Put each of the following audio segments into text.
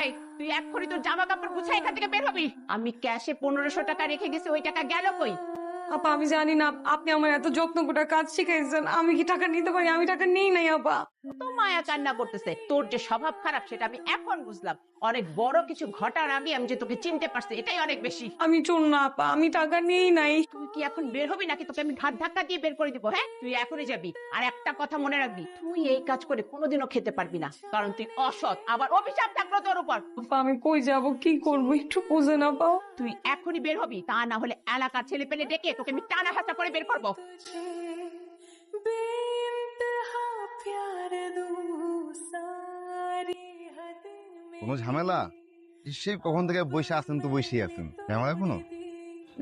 এই, তুই এক্ষুনি তোর জামা কাপড় গুছাই এখান থেকে বের হবি। আমি ক্যাশে 1500 টাকা রেখে গেছি, ওই টাকা গেল কই? আপা আমি জানি না আপনি আমার এত যত্ন করে কাজ শিখাইছেন, আমি কি টাকা নিতে পারি? আমি টাকা নিই নাই আপা। তো মায়া কান্না করতেছে, তোর যে স্বভাব খারাপ সেটা আমি এখন বুঝলাম। অনেক বড় কিছু ঘটার আগে আমি যে তোকে চিনতে পারছি, এটাই অনেক বেশি। আমি চোর না আপা, আমি টাকা নিই নাই। তুই কি এখন বের হবি নাকি তোকে আমি ঘাট ধাক্কা দিয়ে বের করে দিব? হ্যাঁ, তুই এখনই যাবি। আর একটা কথা মনে রাখবি, তুই এই কাজ করে কোনোদিনও খেতে পারবি না, কারণ তুই অসৎ। আবার অভিশাপ থাকলো তোর উপর। আপা আমি কই যাব, কি করবো একটু বুঝে না পাও? তুই এখনই বের হবি, তা না হলে এলাকার ছেলে পেলে ডেকে তোকে আমি টানা হাসা করে বের করবো। কোনো ঝামেলা? সে কখন থেকে বসে আছেন, তো বসেই আছেন, ঝামেলা কোনো?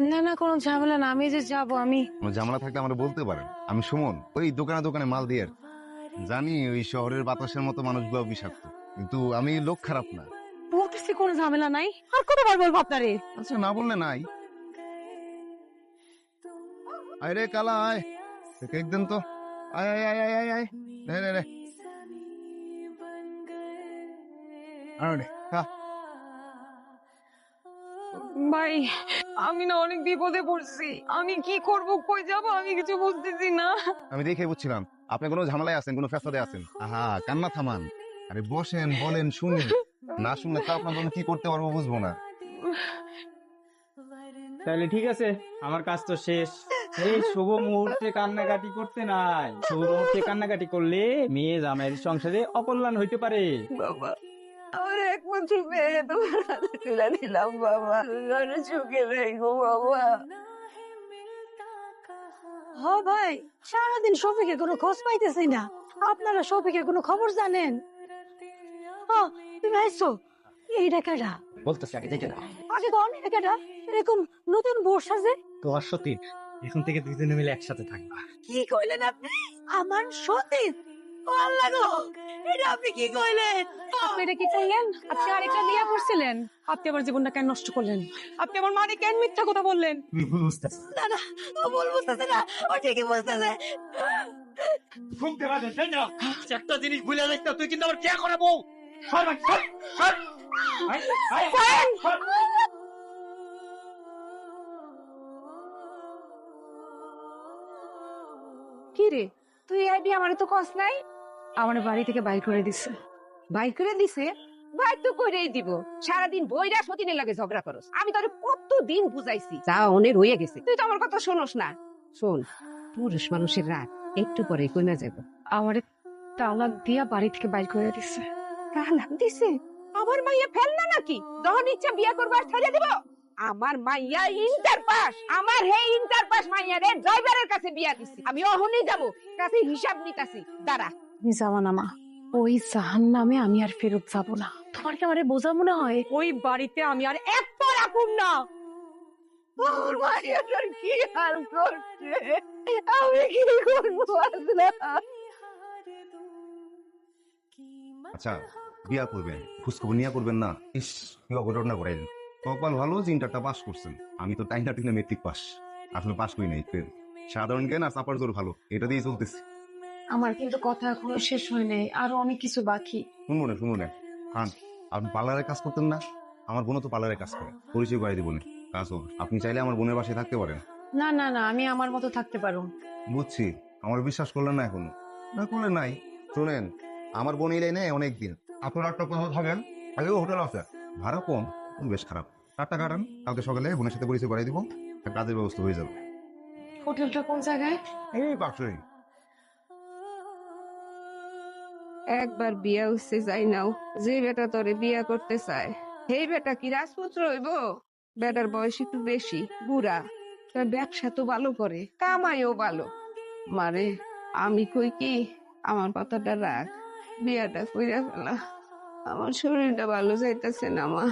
না না কোনো ঝামেলা না, আমি যে যাবো। আমি কোনো ঝামেলা থাকলে আমরা বলতে পারেন। আমি সুমন, ওই দোকানে দোকানে মাল দিয়ে আসি। জানি ওই শহরের বাতাসের মতো মানুষগুলো বিষাক্ত, কিন্তু আমি লোক খারাপ না। বলতেছি কোনো ঝামেলা নাই, আর কতবার বলবো আপনারে? আচ্ছা না বললে নাই। আয় রে কালা, আয় কেক দেন তো। আয় আয় আয় আয় আয় আয়, নে নে নে। আরে নে, খা। ভাই আমি না অনেক বিপদে পড়ছি, আমি কি করব, কই যাব, আমি কিছু বুঝতেছি না। আমি দেখে বুঝছিলাম আপনি কোনো ঝামেলায় আছেন, কোনো ফ্যাসাদে আছেন। আহা, কান্না থামান। আরে বসেন, বলেন, শুনি। না শুনলে তো আপনার জন্য কি করতে পারবো বুঝবো না। তাহলে ঠিক আছে, আমার কাজ তো শেষ। এই শুভ মুহূর্তে কান্নাকাটি করতে নাই। শুভ মুহূর্তে কান্নাকাটি করলে মেয়ে জামাইয়ের সংসারে অকল্যাণ হইতে পারে। বাবা আমার একমাত্র মেয়ে তোমার হাতে তুলে দিলাম বাবা, তোমার চোখে নেই গো বাবা। হ ভাই, সারাদিন শফিকের কোনো খোঁজ পাইতেছি না। আপনারা শফিকের কোনো খবর জানেন? তুমি আইসো? এইটা কেডা? বলতেছি আগে দেখে না। আগে কোন এটা কেডা? এরকম নতুন বউ সাজে? তোমার সতী, এখন থেকে দুইজনে মিলে একসাথে থাকবা। কি কইলেন আপনি? আমার সতীন? ও আল্লাহ গো, এটা আপনি কি কইলেন? আপনি এটা কি কইলেন? আপনি আরেকটা বিয়ে করছিলেন, আপনি আমার জীবনটা কেন নষ্ট করলেন? আপনি আমার মানে কেন মিথ্যা কথা বললেন? তুমি ভুল বুঝতেছ। না না, ও ভুল বুঝতেছে না, ও ঠিকই বুঝতেছে। শুনতে পাবেন তাই না? একটা জিনিস ভুলে যাইস না, তুই কিন্তু আমার কে করাবো। সর ভাই, সর, সর। আয়, আয়, আয়, সর। কি রে, তুই আইবি আমারে তো কস নাই? আমার বাড়ি থেকে বাইর করে দিছে। বাইর করে দিছে? বাইর তো করেই দিব। সারাদিন বইরা সতীনের লাগে ঝগড়া করস। আমি তোরে কতদিন বুঝাইছি, যা অনে রয়ে গেছে, তুই তো আমার কথা শোনস না। শোন, পুরুষ মানুষের রাত একটু পরে কইমা যাব। আমারে তালাক দিয়া বাড়ি থেকে বাইর করে দিছে। তালাক দিছে? আমার মাইয়া ফেল না নাকি? যখন ইচ্ছা বিয়া করবার ছেড়ে দিব? আমার মাইয়া ইন্টার পাস, আমার হে ইন্টার পাস মাইয়া রে ড্রাইভারের কাছে বিয়া দিছি। আমি অহনি যাব, কাছে হিসাব নিতাছি, দাঁড়া। তুমি যাবা না মা, ওই জাহান্নামে আমি আর ফেরত যাব না। তোমার কি আমারে বোঝা মনে হয়? ওই বাড়িতে আমি আর এক পা রাখুম না। আমার মাইয়াটার কি হাল করছে, আমি কি করবো আল্লাহ? আচ্ছা, বিয়া করবেন, খোঁজখবর নিয়ে করবেন না? ইস, কি অঘটনা করেন। কপাল ভালো যে ইন্টারটা পাস করছেন। আমি তো টাইনা টিনা মেট্রিক পাস, আসলে পাস করি নাই। সাধারণ জ্ঞান আর চাপার জোর ভালো, এটা দিয়ে চলতেছি। আমার কিন্তু কথা এখনো শেষ হয় নাই, আরো অনেক কিছু বাকি। শুনবো না, শুনবো না। খান, আপনি পার্লারে কাজ করতেন না? আমার বোনও তো পার্লারে কাজ করে, পরিচয় করে দিব না। কাজ হোক, আপনি চাইলে আমার বোনের বাসায় থাকতে পারেন। না না না, আমি আমার মতো থাকতে পারো। বুঝছি, আমার বিশ্বাস করলেন না এখনো। না করলে নাই। শোনেন, আমার বোন এলে নেই অনেকদিন। আপনার একটা কোথাও থাকেন, আগেও হোটেল আছে, ভাড়া কম, বেশ খারাপ। 4 টাকা কাটান, কালকে সকালে বোনের সাথে পরিচয় করাই দিব, কাজের ব্যবস্থা হয়ে যাবে। হোটেলটা কোন জায়গায়? এই পাশেই। একবার বিয়া হচ্ছে যাই নাও, যে বেটা তোরে বিয়া করতে চায় সেই বেটা কি রাজপুত্র হইব? বেটার বয়স একটু বেশি, বুড়া, তার ব্যবসা তো ভালো করে, কামাইও ভালো। মারে আমি কই কি, আমার কথাটা রাখ, বিয়াটা কইরা ফেলা। আমার শরীরটা ভালো যাইতেছে না মা।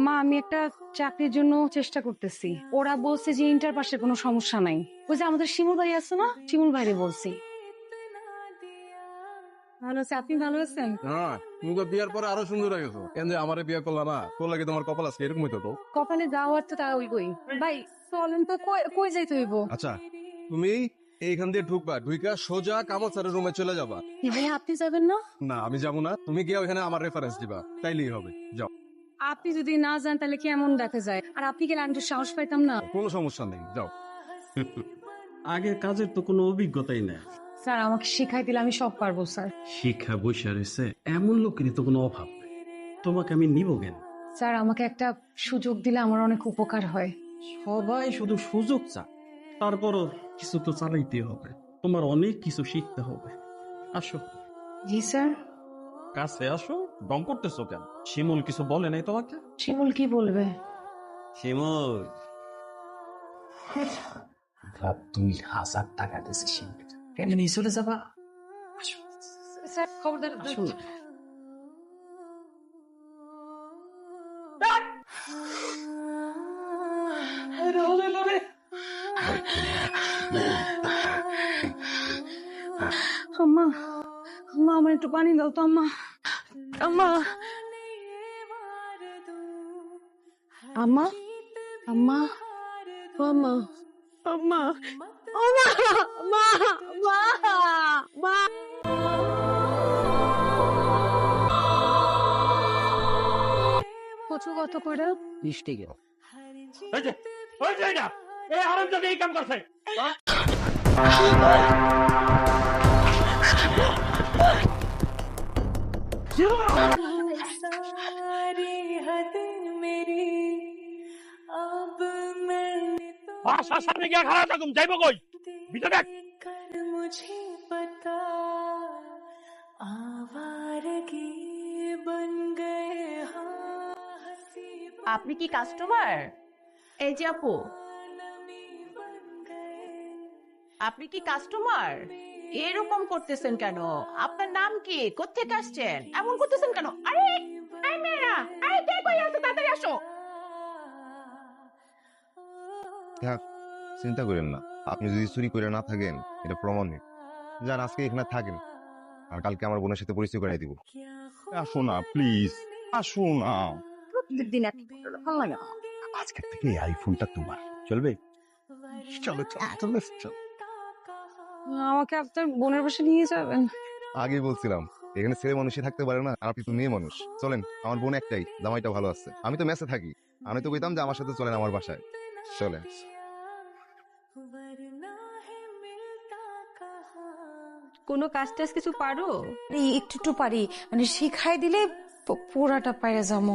মা আমি একটা চাকরির জন্য চেষ্টা করতেছি, ওরা বলছে যে ইন্টার পাসে কোনো সমস্যা নাই। ওই যে আমাদের শিমুল ভাই আছে না, শিমুল ভাইরে বলছি। ভালো আছে, আপনি ভালো আছেন? হ্যাঁ, তুমি তো বিয়ার পরে আরো সুন্দর হয়ে গেছো। কেন যে আমারে বিয়ে করলা না? করলে কি তোমার কপাল আছে এরকম হইতো তো? কপালে যাওয়ার তো তা ওই ভাই, চলেন তো, কই যাইতে হইব? আচ্ছা, তুমি এইখান দিয়ে ঢুকবা, ঢুইকা সোজা কামাচারের রুমে চলে যাবা। ভাই আপনি যাবেন না? না, আমি যাবো না। তুমি গিয়ে ওইখানে আমার রেফারেন্স দিবা, তাইলেই হবে। যাও। আপনি যদি না যান তাহলে কেমন দেখা যায়? আর আপনি গেলে আমি তো সাহস পাইতাম না। কোনো সমস্যা নেই, যাও। আগের কাজের তো কোনো অভিজ্ঞতাই নাই। স্যার আমাকে শিখাই দিলে আমি সব পারবো স্যার। শিক্ষা বৈশা রয়েছে, এমন লোকেরই তো কোনো অভাব নেই। তোমাকে আমি নিব কেন? স্যার আমাকে একটা সুযোগ দিলে আমার অনেক উপকার হয়। সবাই শুধু সুযোগ চা, তারপরও কিছু তো চালাইতে হবে। তোমার অনেক কিছু শিখতে হবে। আসো জি স্যার। কাছে আসো। দম করতেছো কেন? শিমুল কিছু বলে নাই তোমাকে? শিমুল কি বলবে? শিমুল 2000 টাকা দিয়েছে শিমুল, কেন নিয়ে চলে যাবা? স্যার খবরদার। আম্মা, আম্মা আমার একটু পানি দাও তো আম্মা। আম্মা, আম্মা, আম্মা, আম্মা, আম্মা, আম্মা, মা, মা, কচু কত করে? 20 টাকা। বাসার সামনে গিয়ে খারাপ থাকুম, যাইব কই? ভিতরে দেখ। আপনি কি কাস্টমার? এই যে আপু, আপনি কি কাস্টমার? এরকম করতেছেন কেন? আপনার নাম কি? কোত্থেকে আসছেন? এমন করতেছেন কেন? আরে এই মেয়েরা, আরে কে কই আছো? তাড়াতাড়ি আসো। থাক, চিন্তা করেন না। আপনি যদি চুরি করে না থাকেন, এটা প্রমাণ নেই। যান আজকে এখানে থাকেন, আর কালকে আমার বোনের সাথে পরিচয় করাই দিব। আসো না প্লিজ, আসো না। প্রত্যেকদিন এক ভালো লাগে না। আজকের থেকে এই আইফোনটা তোমার, চলবে? চলো চলো চলো চলো। আমাকে আপনার বোনের বাসা নিয়ে যাবেন? আগেই বলছিলাম, এখানে ছেলে মানুষই থাকতে পারে না, আর আপনি তো মেয়ে মানুষ। চলেন, আমার বোন একটাই, জামাইটা ভালো আছে। আমি তো মেসে থাকি, আমি তো কইতাম যে আমার সাথে চলেন আমার বাসায়। চলেন। কোনো কাজ টাজ কিছু পারো? এই একটু একটু পারি, মানে শিখাই দিলে পুরাটা পাইরা যাবো।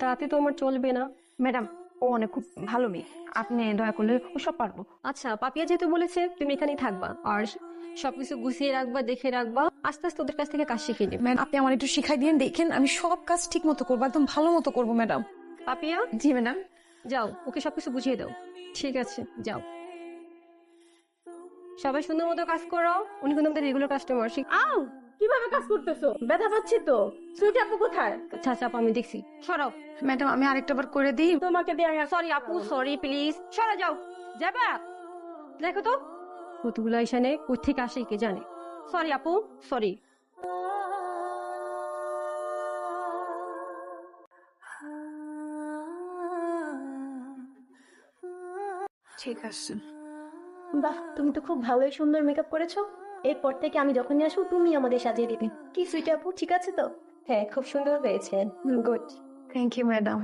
তাতে তো আমার চলবে না। ম্যাডাম ও অনেক খুব ভালো মেয়ে, আপনি দয়া করলে ও সব পারবো। আচ্ছা, পাপিয়া যেহেতু বলেছে তুমি এখানেই থাকবা আর সবকিছু গুছিয়ে রাখবা, দেখে রাখবা, আস্তে আস্তে ওদের কাছ থেকে কাজ শিখে নেবে। ম্যাডাম আপনি আমার একটু শিখাই দিন, দেখেন আমি সব কাজ ঠিক মতো করবো, একদম ভালো মতো করবো ম্যাডাম। পাপিয়া জি ম্যাডাম। যাও, ওকে সবকিছু বুঝিয়ে দাও। ঠিক আছে, যাও। সবাই সুন্দর মতো কাজ করো। উনি কিন্তু আমাদের রেগুলার কাস্টমার। আও, কিভাবে কাজ করতেছো? ব্যথা পাচ্ছি তো। সুইট আপু কোথায়? আচ্ছা আচ্ছা আপু, আমি দেখছি। সরাও। ম্যাডাম আমি আরেকটা বার করে দিই। তোমাকে দেয়া, সরি আপু, সরি প্লিজ, সরা যাও। যাবা? দেখো তো কতগুলো এখানে কোথেকে আসে কে জানে। সরি আপু, সরি। ঠিক আছে। বাহ, তুমি তো খুব ভালোই সুন্দর মেকআপ করেছো। এরপর থেকে আমি যখনই আসবো তুমি আমাদের সাজিয়ে দিবে। কি সুইট আপু, ঠিক আছে তো? হ্যাঁ, খুব সুন্দর হয়েছে। গুড। Thank you madam.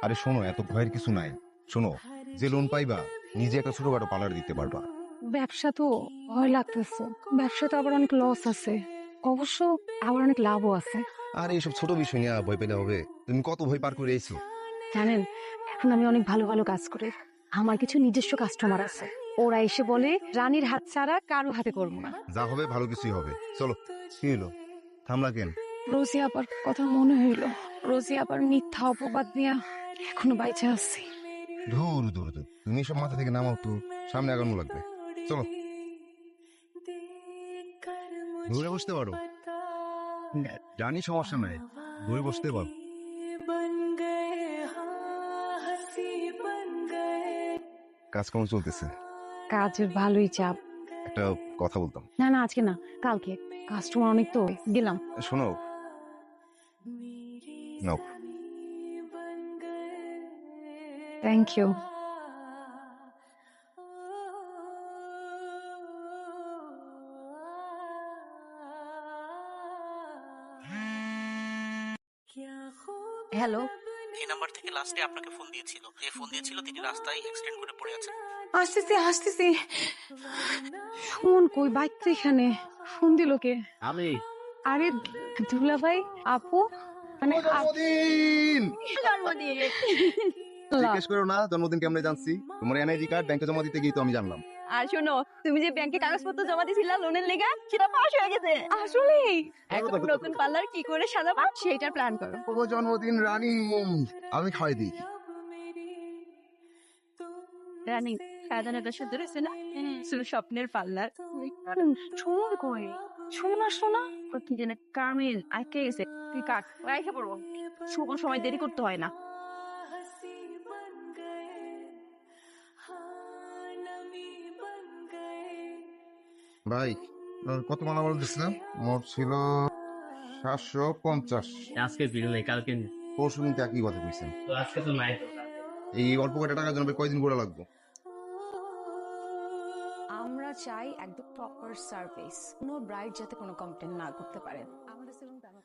আরে শোনো, এত ভয়ের কিছু নাই। শোনো, যে লোন পাইবা নিজে একটা ছোটখাটো পার্লার দিতে পারবা। ব্যবসা তো ভয় লাগতেছে, ব্যবসাতে আবার অনেক লস আছে, অবশ্য আবার অনেক লাভও আছে। আর এইসব ছোট বিষয় নিয়ে ভয় পেলে হবে? তুমি কত ভয় পার করে এসো। জানেন, এখন আমি অনেক ভালো ভালো কাজ করি। আমার কিছু নিজস্ব কাস্টমার আছে, ওরা এসে বলে রানীর হাত ছাড়া কারো হাতে করবো না। যা হবে ভালো কিছুই হবে। চলো। কি হলো, থামলা কেন? রোজি আবার কথা মনে হইল, রোজি আবার মিথ্যা অপবাদ দিয়া এখনো বাইচে আসছি। ধুর ধুর ধুর, তুমি সব মাথা থেকে নামাও তো, সামনে আগানো লাগবে। চলো, ঘুরে বসতে পারো, জানি সমস্যা নাই, ঘুরে বসতে পারো। কাজ কেমন চলতেছে? কাজের ভালোই চাপ। একটা কথা বলতাম। না না, আজকে না, কালকে। কাস্টমার অনেক তো, গেলাম। শোনো, নাও। Thank you. হ্যালো, এই নাম্বার থেকে লাস্টে আপনাকে ফোন দিয়েছিল, যে ফোন দিয়েছিল তিনি রাস্তায় অ্যাক্সিডেন্ট করে পড়ে আছেন। আসতেছি আসতেছি। ফোন কই? বাইক তো এখানে। ফোন দিল কে? আমি আরে দুলা ভাই, আপু, মানে জন্মদিন জন্মদিন। জিজ্ঞেস করো না জন্মদিন কেমনে জানছি, তোমার এনআইডি কার্ড ব্যাংকে জমা দিতে গিয়ে তো আমি জানলাম। আর শোনো, তুমি যে ব্যাংকে কাগজপত্র জমা দিছিলা লোনের লেগা, সেটা পাস হয়ে গেছে। আসলেই এখন নতুন পার্লার কি করে সাজাবা সেটা প্ল্যান করো। ও জন্মদিন রানী, আমি খাই দিই। রানী সাজানোটা সুন্দর হয়েছে না? শুধু স্বপ্নের পার্লার। শোন কই, শোন আসো না, কি যেন কামিল আইকে গেছে। তুই কাট, ওই আইকে পড়বো। শুভ সময় দেরি করতে হয় না। ভাই কত মালা বল দিছিলাম? মোট ছিল 750। আজকে বিল নেই, কালকে নিই। পরশু দিন একই কথা কইছেন। তো আজকে তো নাই। এই অল্প কয়টা টাকার জন্য কয়দিন করে লাগবো? আমরা চাই একদম প্রপার সার্ভিস, কোনো ব্রাইড যাতে কোনো কমপ্লেন না করতে পারে। আমাদের সেলুন তেমন।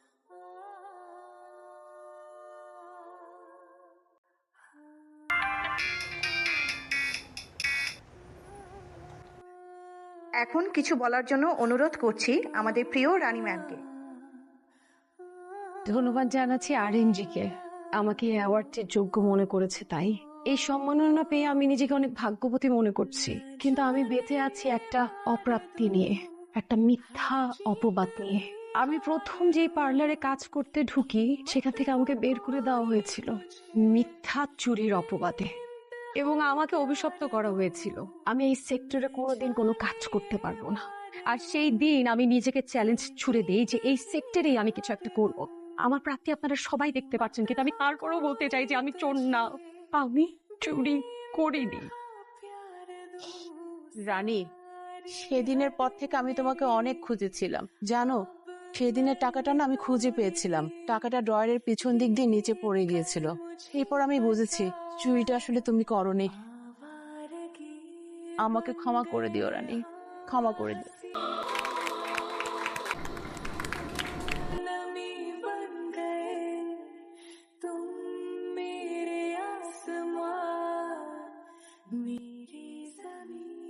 এখন কিছু বলার জন্য অনুরোধ করছি আমাদের প্রিয় রানী ম্যামকে। ধন্যবাদ জানাচ্ছি RMG কে, আমাকে এই অ্যাওয়ার্ডটির যোগ্য মনে করেছে। তাই এই সম্মাননা পেয়ে আমি নিজেকে অনেক ভাগ্যবতী মনে করছি। কিন্তু আমি বেঁচে আছি একটা অপ্রাপ্তি নিয়ে, একটা মিথ্যা অপবাদ নিয়ে। আমি প্রথম যে পার্লারে কাজ করতে ঢুকি সেখান থেকে আমাকে বের করে দেওয়া হয়েছিল মিথ্যা চুরির অপবাদে, এবং আমাকে অভিশপ্ত করা হয়েছিল আমি এই সেক্টরে কোনোদিন কোনো কাজ করতে পারবো না। আর সেই দিন আমি নিজেকে চ্যালেঞ্জ ছুড়ে দিই যে এই সেক্টরেই আমি কিছু একটা করব। আমার প্রাপ্তি আপনারা সবাই দেখতে পাচ্ছেন, কিন্তু আমি তারপরেও বলতে চাই যে আমি চোর না, আমি চুরি করিনি। রানী, সেদিনের পর থেকে আমি তোমাকে অনেক খুঁজেছিলাম জানো। সেদিনের টাকাটা না আমি খুঁজে পেয়েছিলাম, টাকাটা ড্রয়ারের পিছন দিক দিয়ে নিচে পড়ে গিয়েছিল। এরপর আমি বুঝেছি চুরিটা আসলে তুমি করোনি। আমাকে ক্ষমা করে দিও রানী, ক্ষমা করে দিও।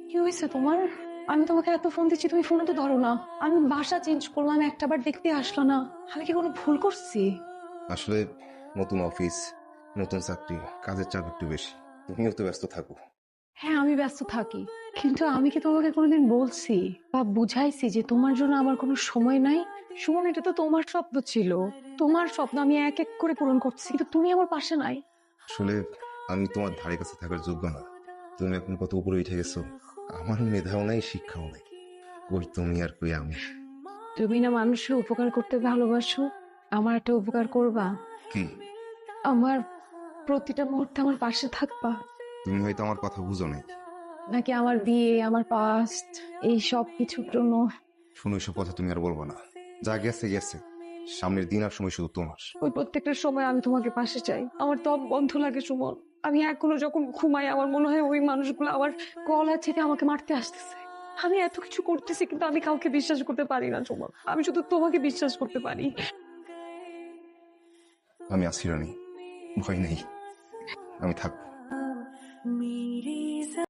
কি হয়েছে তোমার? আমি তোমাকে এত ফোন দিচ্ছি, তুমি ফোনে তো ধরো না। আমি বাসা চেঞ্জ করলাম, একটাবার দেখতে আসলো না। আমি কি কোনো ভুল করছি? আসলে নতুন অফিস, নতুন চাকরি, কাজের চাপ একটু বেশি, তুমিও তো ব্যস্ত থাকো। হ্যাঁ, আমি ব্যস্ত থাকি, কিন্তু আমি কি তোমাকে কোনোদিন বলছি বা বুঝাইছি যে তোমার জন্য আমার কোনো সময় নাই? সুমন, এটা তো তোমার স্বপ্ন ছিল, তোমার স্বপ্ন আমি এক এক করে পূরণ করছি, কিন্তু তুমি আমার পাশে নাই। আসলে আমি তোমার ধারে কাছে থাকার যোগ্য না। তুমি এখন কত উপরে উঠে গেছো, আমার মেধাও নাই, শিক্ষাও নাই। কই তুমি আর কই আমি। তুমি না মানুষের উপকার করতে ভালোবাসো, আমার একটা উপকার করবা? কি? আমার প্রতিটা মুহূর্তে আমার পাশে থাকবা? তুমি হয়তো আমার কথা বুঝো নাই। নাকি আমার বিয়ে, আমার পাস্ট, এই সব কিছুর জন্য? শুনো, এসব কথা তুমি আর বলবো না। যা গেছে গেছে, সামনের দিন আর সময় শুধু তোমার। ওই প্রত্যেকটা সময় আমি তোমাকে পাশে চাই। আমার দম বন্ধ লাগে সুমন। আমি এখনো যখন ঘুমাই আমার মনে হয় ওই মানুষগুলো আমার গলা চেপে আমাকে মারতে আসতেছে। আমি এত কিছু করতেছি কিন্তু আমি কাউকে বিশ্বাস করতে পারি না সুমন। আমি শুধু তোমাকে বিশ্বাস করতে পারি। আমি আছি রানী, ভয় নেই, আমি থাকবো।